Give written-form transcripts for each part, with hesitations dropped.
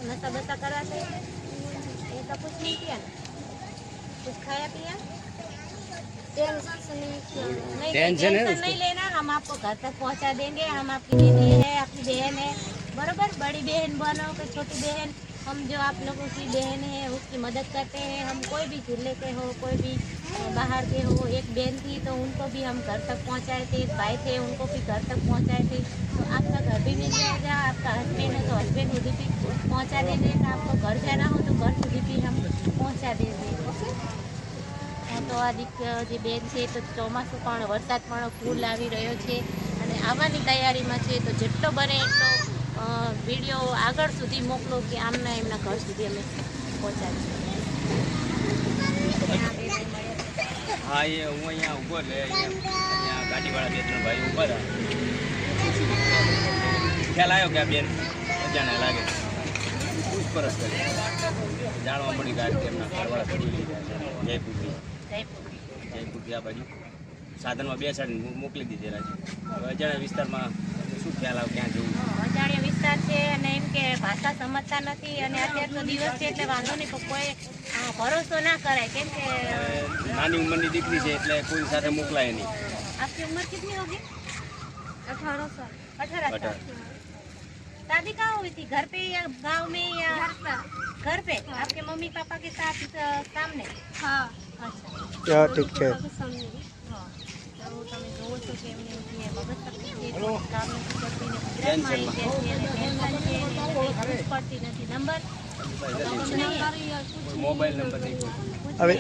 नशा बसा कराते ऐसा कुछ नहीं किया ना? कुछ खाया पिया? टेंशन से नहीं किया। नहीं, टेंशन नहीं लेना, हम आपको घर तक पहुंचा देंगे। हम आपकी दीदी है, आपकी बहन है, बरोबर। बड़ी बहन बनो कि छोटी बहन, हम जो आप लोगों की बहन है उसकी मदद करते हैं। हम कोई भी जिले के हो, कोई भी बाहर के हो, एक बहन थी तो उनको भी हम घर तक पहुंचाए थे, एक भाई थे उनको भी घर तक पहुंचाए थे। तो आपका घर भी मिल जाएगा, आपका हस्बैंड है तो हस्बैंड સુધી भी पहुंचा देंगे। तो आपको घर जाना हो तो घर સુધી भी हम पहुंचा देंगे। ओके। तो જે બેન છે તો ચોમાસું પણ વરસાદ પણ ફૂલ આવી રહ્યો છે અને આવવાની તૈયારીમાં છે, તો જેટલો બને એટલો વિડીયો આગળ સુધી મોકલો કે આમના એમના ઘર સુધી અમે પહોંચાડીશું. हाँ, ये હું અહીંયા ઊભો એટલે અહીંયા ગાડીવાળા 2-3 ભાઈ ઊભા હતા. ખ્યાલ આવ્યો કે આ બેન અજાણા લાગે, પૂછપરછ કરી જાણવા મળી કે એમના ઘરવાળા પડી ગયા છે જયપુરથી આ બાજુ સાધનમાં બેસાડીને મોકલી દીધેલા છે. હવે અજાણ્યા વિસ્તારમાં શું ખ્યાલ આવે ક્યાં જવું? અજાણ્યા વિસ્તાર છે અને એમ કે ભાષા સમજતા નથી અને અત્યારે તો દિવસ છે એટલે વાંધો નહીં, પણ કોઈ ભરોસો ના કરાય કેમ કે નાની ઉંમરની દીકરી છે એટલે કોઈ સાથે મોકલાય નહીં. आपकी उम्र कितनी होगी? 18 साल। 18 साल। शादी कहाँ हुई थी, घर पे या गांव में या घर पे? आपके मम्मी पापा के साथ सामने? हाँ। अच्छा ठीक है। हाँ, तो તમે જોવો છો કે એમને જે મગજ શક્તિ છે તે કામ નથી કરતી ને ગુજરાતમાં આવી જાય છે અને ટેન્શન છે ને એટલે કંઈ ખબર પડતી નથી. નંબર મોબાઈલ નંબર નહીં. अभी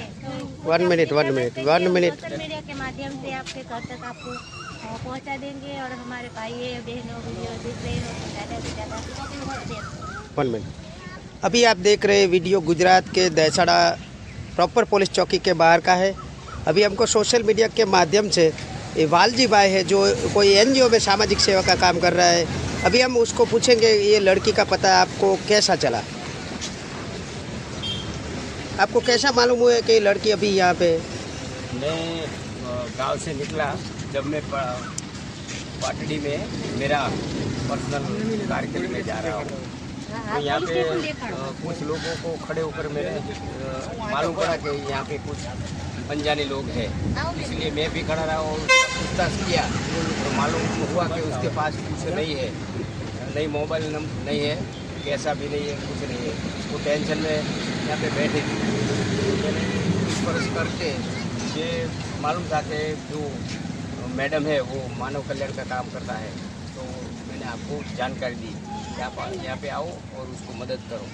1 मिनट सोशल मीडिया के माध्यम से आपके घर तक आपको पहुंचा देंगे और हमारे भाई बहनों वीडियो देख रहे हो तो ज़्यादा से ज़्यादा शेयर 1 मिनट। अभी आप देख रहे वीडियो गुजरात के दहसड़ा प्रॉपर पुलिस चौकी के बाहर का है। अभी हमको सोशल मीडिया के माध्यम से ये वालजी भाई है जो कोई एनजीओ में सामाजिक सेवा का काम कर रहा है। अभी हम उसको पूछेंगे ये लड़की का पता आपको कैसा चला, आपको कैसा मालूम हुआ कि लड़की अभी यहाँ पे? मैं गांव से निकला जब मैं पाटड़ी में मेरा पर्सनल कार्यक्रम में जा रहा हूँ, तो यहाँ पे कुछ लोगों को खड़े होकर मेरे मालूम पड़ा कि यहाँ पे कुछ अनजाने लोग हैं, इसलिए मैं भी खड़ा रहा और पूछताछ किया तो मालूम हुआ कि उसके पास कुछ नहीं है, नहीं मोबाइल नंबर नहीं है, कैसा भी नहीं है, कुछ नहीं है। वो टेंशन में यहाँ पे बैठे थे। मैंने पूछपरछ करके ये मालूम था कि जो मैडम है वो मानव कल्याण का काम करता है, तो मैंने आपको जानकारी दी कि आप यहाँ पे आओ और उसको मदद करो।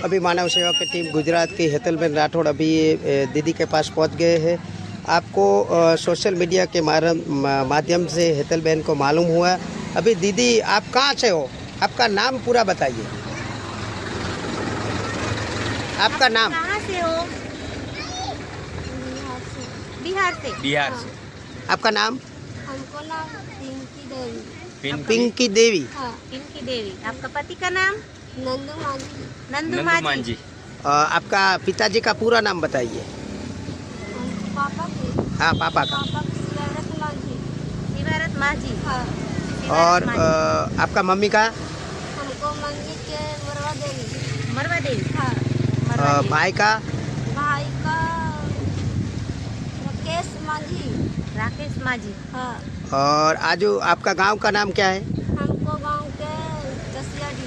अभी मानव सेवा की टीम गुजरात की हेतलबेन राठौड़ अभी दीदी के पास पहुंच गए हैं। आपको सोशल मीडिया के माध्यम से हेतलबेन को मालूम हुआ। अभी दीदी आप कहाँ से हो, आपका नाम पूरा बताइए। आपका नाम? कहाँ से हो? बिहार से। बिहार से। आपका नाम? हमको नाम पिंकी देवी। पिंकी देवी। हाँ। पिंकी देवी। आपका पति का नाम? नंदू मांझी। नंदू मांझी। मांझी। आपका पिताजी का पूरा नाम बताइए। पापा के? हाँ, पापा का। पापा शिवारत मांझी। शिवारत मांझी। हाँ। और आपका मम्मी का? हमको मंजी के मरवा देवी। मरवा देवी। हाँ। भाई का? भाई का राकेश मांझी। राकेश मांझी। हाँ। और आजू आपका गांव का नाम क्या है? हमको गांव के कसियाडी।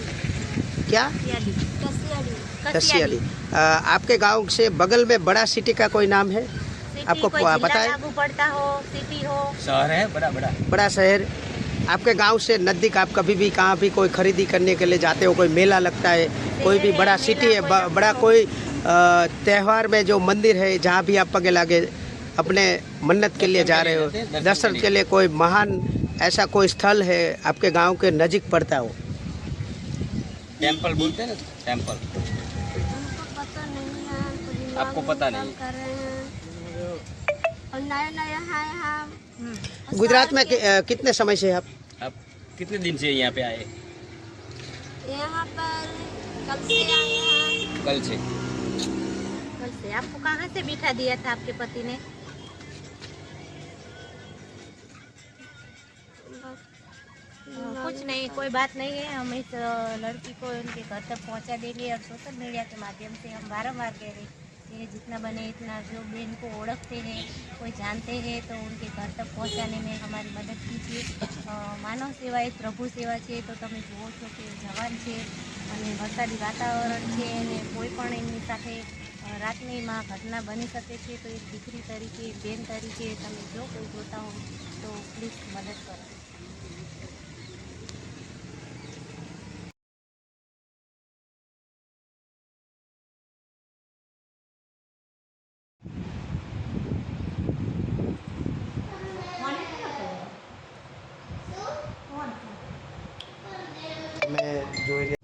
क्या? कसियाडी। कसियाली। आपके गांव से बगल में बड़ा सिटी का कोई नाम है? आपको पता है? लागू पड़ता हो, सिटी हो, शहर है बड़ा बड़ा शहर। आपके गांव से नज़दीक आप कभी भी कहाँ भी कोई खरीदी करने के लिए जाते हो, कोई मेला लगता है, कोई भी बड़ा सिटी है, बड़ा कोई त्यौहार में जो मंदिर है जहाँ भी आप पगे लागे अपने मन्नत के लिए जा रहे हो, दर्शन के लिए कोई महान ऐसा कोई स्थल है आपके गांव के नज़दीक पड़ता हो? टेम्पल बोलते हैं ना, टेम्पल। हमको पता नहीं है। आपको पता नहीं? कर रहे हैं और नया नया है हम। गुजरात में कितने समय से आप? कितने दिन से यहाँ पे आए? यहाँ पर कल से आए हैं। कल से। कल से। आपको कहाँ से बिठा दिया था आपके पति ने? कुछ नहीं, कोई बात नहीं है। हम इस लड़की को उनके घर तक पहुंचा देंगे और सोशल मीडिया के माध्यम से हम बारंबार कह रहे हैं कि जितना बने इतना जो बहन को ओळखते हैं, कोई जानते हैं तो उनके घर तक पहुंचाने में हमारी मदद कीजिए। मानव सेवा એ પ્રભુ સેવા છે તો તમે જુઓ છો કે જવાન છે અને વરસાદી વાતાવરણ છે અને કોઈ પણ એમની સાથે રાતની માં ઘટના બની શકે છે તો એક દીકરી તરીકે બેન તરીકે તમે જો કોઈ જોતા હો તો પ્લીઝ મદદ કરો. તમે જોઈ રહ્યા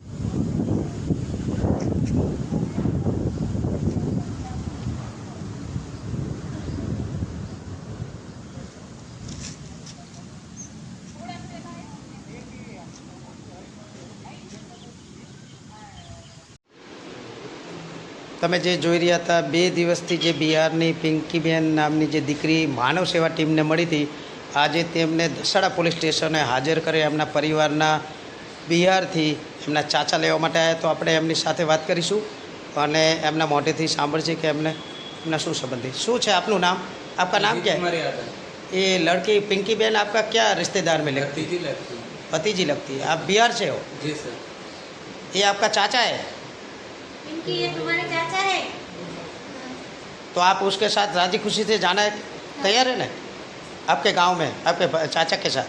તમે જે જોઈ રહ્યા હતા 2 દિવસથી જે બિહારની પિંકીબેન નામની જે દીકરી માનવ સેવા ટીમને મળી હતી, આજે તેમને દસાડા પોલીસ સ્ટેશને હાજર કરી એમના પરિવારના બિહારથી એમના ચાચા લેવા માટે આવ્યા. તો આપણે એમની સાથે વાત કરીશું અને એમના મોઢેથી સાંભળશે કે એમને એમના શું સંબંધી શું છે. આપનું નામ, आपका नाम क्या है? ये लड़की पिंकी बहन आपका क्या रिश्तेदार में लगती है? भतीजी लगती है. आप बिहार से हो? जी सर. ये आपका चाचा है? इनकी ये तुम्हारे चाचा है. तो आप उसके साथ राजी खुशी से जाना है, तैयार है ना आपके गांव में आपके चाचा के साथ?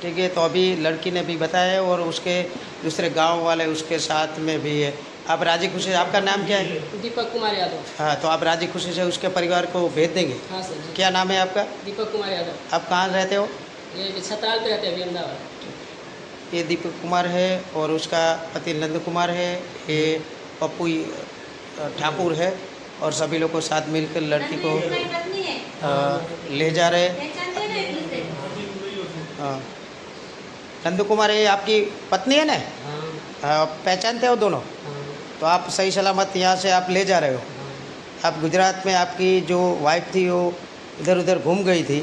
ठीक है. तो अभी लड़की ने भी बताया है और उसके दूसरे गांव वाले उसके साथ में भी है. आप राजी खुशी से, आपका नाम क्या है? दीपक कुमार यादव. हाँ, तो आप राजी खुशी से उसके परिवार को भेज देंगे? हाँ सर. क्या नाम है आपका? दीपक कुमार यादव. आप कहाँ रहते हो? ये छतराल पे रहते हैं अभी अहमदाबाद. ये दीपक कुमार है और उसका पति नंद कुमार है. ये पप्पू ठाकुर है और सभी लोग को साथ मिलकर लड़की को तुम्हारी पत्नी है, ले जा रहे. पहचानते हो ना एक दूसरे? हाँ, नंद कुमार ये आपकी पत्नी है ना? हाँ. हाँ, पहचानते हो दोनों? हाँ. तो आप सही सलामत यहाँ से आप ले जा रहे हो. आप गुजरात में आपकी जो वाइफ थी वो इधर उधर घूम गई थी,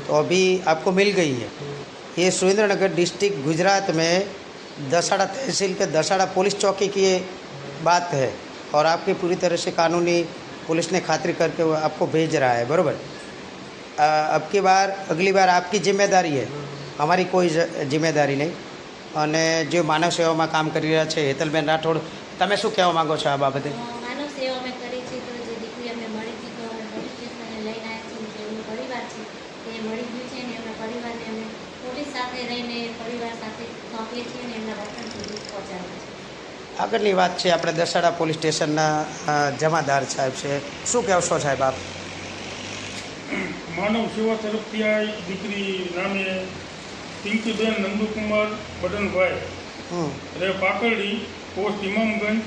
तो अभी आपको मिल गई है. ये सुरेंद्रनगर डिस्ट्रिक्ट गुजरात में दसाड़ा तहसील के दसाड़ा पुलिस चौकी की ये बात है और आपकी पूरी तरह से कानूनी पुलिस ने खातिर करके वो आपको भेज रहा है. बराबर. अब की बार अगली बार आपकी जिम्मेदारी है, हमारी कोई जिम्मेदारी नहीं. અને જે માનવ સેવામાં કામ કરી રહ્યા છે હેતલબેન રાઠોડ, તમે શું કહેવા માગો છો આ બાબતે? માનવ સેવા અમે કરી છે તો જે દીકરી અમને મળી હતી તો અમે પોલીસ સ્ટેશને લઈને આવ્યા છીએ. જે એમનું પરિવાર છે તે મળી ગયું છે અને એમના પરિવારને અમે પોલીસ સાથે રહીને પરિવાર સાથે સોંપીએ છીએ અને એમના વતન સુધી પહોંચાડીએ છીએ. આગળની વાત છે આપણે દસાડા પોલીસ સ્ટેશનના જમાદાર સાહેબ છે. શું કહેશો સાહેબ આપ? માનવ સેવા તરફથી આ દીકરી નામે પિંકીબેન નંદુકુમાર બડનભાઈ રહે પાકરડી, પોસ્ટ ઇમામગંજ,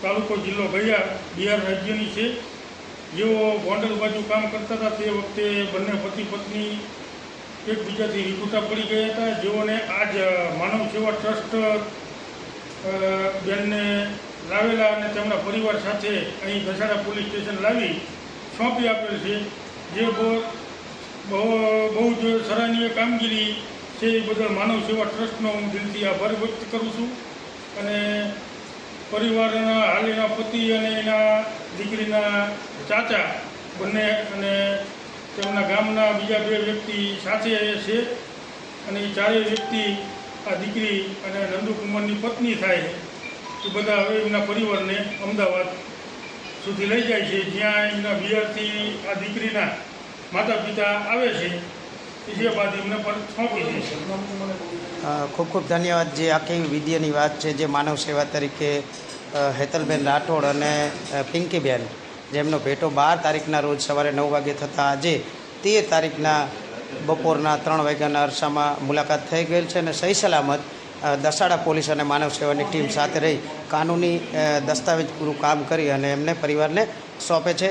તાલુકો જિલ્લો ગયા, બિહાર રાજ્યની છે. જેઓ ગોંડલ બાજુ કામ કરતા હતા તે વખતે બંને પતિ પત્ની એકબીજાથી વિખૂટા પડી ગયા હતા. જેઓને આજ માનવ સેવા ટ્રસ્ટ બેનને લાવેલા અને તેમના પરિવાર સાથે અહીં દસાડા પોલીસ સ્ટેશન લાવી સોંપી આપેલ છે. જે બહુ જ સરાહનીય કામગીરી છે એ બદલ માનવ સેવા ટ્રસ્ટનો હું દિલથી આભાર વ્યક્ત કરું છું. અને પરિવારના હાલ એના પતિ અને એના દીકરીના ચાચા બંને અને તેમના ગામના બીજા 2 વ્યક્તિ સાથે છે અને એ ચારેય વ્યક્તિ આ દીકરી અને નંદુકુમારની પત્ની થાય એ બધા હવે એમના પરિવારને અમદાવાદ સુધી લઈ જાય છે, જ્યાં એમના બિહારથી આ દીકરીના માતા પિતા આવે છે જે બાદ એમને પર સોંપી દે છે. ખૂબ ખૂબ ધન્યવાદ. જે આખી વિડીયોની વાત છે જે માનવ સેવા તરીકે હેતલબેન રાઠોડ અને પિંકીબેન જેમનો ભેટો 12 તારીખના રોજ સવારે 9 વાગે થતાં આજે 13 તારીખના બપોરના 3 વાગ્યાના અરસામાં મુલાકાત થઈ ગયેલ છે અને સહી સલામત દસાડા પોલીસ અને માનવ સેવાની ટીમ સાથે રહી કાનૂની દસ્તાવેજ પૂરું કામ કરી અને એમને પરિવારને સોંપે છે.